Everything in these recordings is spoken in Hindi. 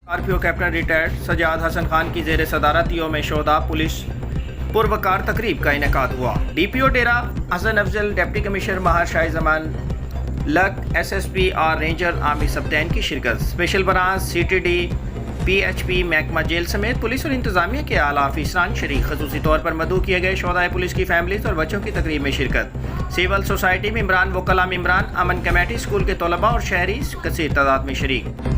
RPO captain retired Sajjad Hassan Khan की जेर सदारत में शोधा पुलिस पुरवकार तकरीब का इनेकाद हुआ। DPO Dera Hassan Afzal, deputy commissioner Mahar Shah Zaman Lak, SSP और रेंजर आमिर सब्दैन की शिरकत। स्पेशल ब्रांच सीटीडी पीएचपी महकमा जेल समेत पुलिस और इंतजामिया के आला अफसरान शरीक। खसूसी तौर पर मदऊ किए गए शोधाए पुलिस की फैमिलीज और बच्चों की तकरीब में शिरकत। सिविल सोसाइटी मेम्बरान, वकला मेम्बरान, अमन कमेटी, स्कूल के तलबा और शहरी कसीर तादाद में शरीक।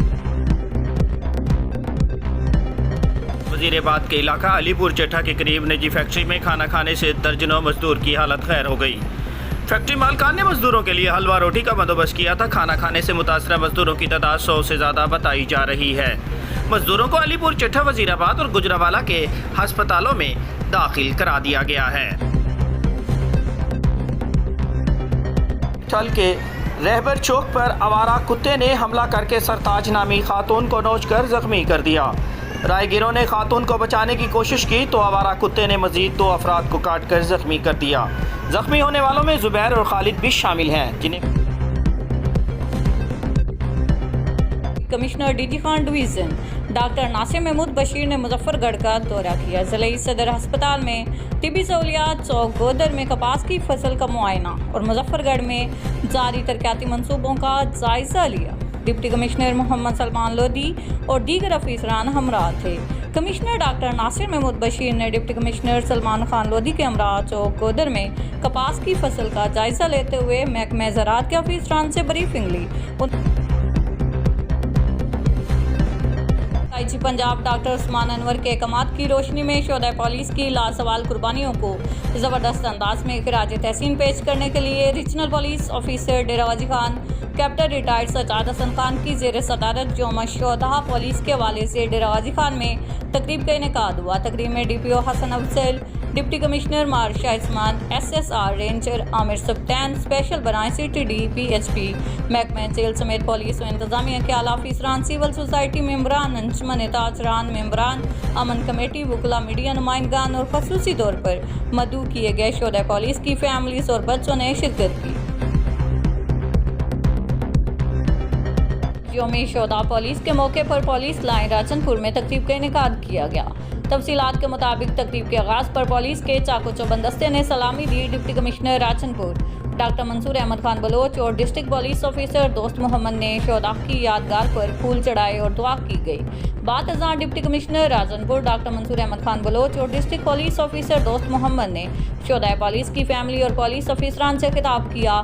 वज़ीराबाद के इलाका अलीपुर चट्टा के करीब निजी फैक्ट्री में खाना खाने से दर्जनों मजदूर की हालत खैर हो गई। फैक्ट्री मालकान ने मजदूरों के लिए हलवा रोटी का बंदोबस्त किया था। खाना खाने से मुतासरा मजदूरों की तादाद 100 से ज़्यादा बताई जा रही है। मजदूरों को अलीपुर चट्टा, वज़ीराबाद और गुजरावाला के अस्पतालों में दाखिल करा दिया गया है। कल के रहबर चौक पर आवारा कुत्ते ने हमला करके सरताज नामी खातून को नोचकर जख्मी कर दिया। राहगीरों ने खातून को बचाने की कोशिश की तो आवारा कुत्ते ने मजीद 2 अफराद को काट कर जख्मी कर दिया। जख्मी होने वालों में जुबैर और खालिद भी शामिल हैं, जिन्हें commissioner DG Khan division doctor Nasir Mahmood Bashir ने मुजफ्फरगढ़ का दौरा किया। ज़िले सदर अस्पताल में तिबी सहूलियात, चौक गोदर में कपास की फसल का मुआयना और मुजफ्फरगढ़ में जारी तरक्याती मनसूबों का जायजा लिया। डिप्टी कमिश्नर मोहम्मद सलमान लोधी और दीगर अफसरान हमरा थे। कमिश्नर डॉक्टर नासिर महमूद बशीर ने डिप्टी कमिश्नर सलमान खान लोधी के हमरा चौक गोदर में कपास की फसल का जायजा लेते हुए महकमे ज़राअत के अफसरान से ब्रीफिंग ली। आईजी पंजाब डॉक्टर उस्मान अनवर के अहकामात की रोशनी में शोधा पुलिस की लासवाल कुर्बानियों को ज़बरदस्त अंदाज में खिराज तहसीन पेश करने के लिए regional police officer Dera Ghazi Khan, captain retired Sajjad Hassan Khan की जेर सदारत जोम शोधा पुलिस के हवाले से डेरावाजी खान में तकरीब का इनेकाद हुआ। तकरीब में DPO Hassan Afzal, deputy commissioner Mahar Shah Zaman, SSR, ranger Aamir Subdain, special branch CTD PHP महकमा जेल समेत पुलिस और इंतजामिया के आला अफसरान, सिविल सोसाइटी मेम्बरान, अंजुमन ताजरान मेम्बरान, अमन कमेटी, वकला मीडिया नुमाइंदगान और खसूसी तौर पर मदऊ किए गए शोधा पुलिस की फैमिलीज और बच्चों ने शिरकत की। योमी शोधा पुलिस के मौके पर पुलिस लाइन राजनपुर में तकरीब का इनेकाद किया गया। तफसीलात के मुताबिक तकरीब के आगाज़ पर पुलिस के चाको चौबंदस्ते ने सलामी दी। Deputy commissioner Rajanpur doctor Mansoor Ahmed Khan Baloch और district police officer Dost Muhammad ने शोधा की यादगार पर फूल चढ़ाए और दुआ की गई। बाद अज़ां deputy commissioner Rajanpur doctor Mansoor Ahmed Khan Baloch और district police officer Dost Muhammad ने शोधा पुलिस की फैमिली और पुलिस ऑफिसरान से खिताब किया।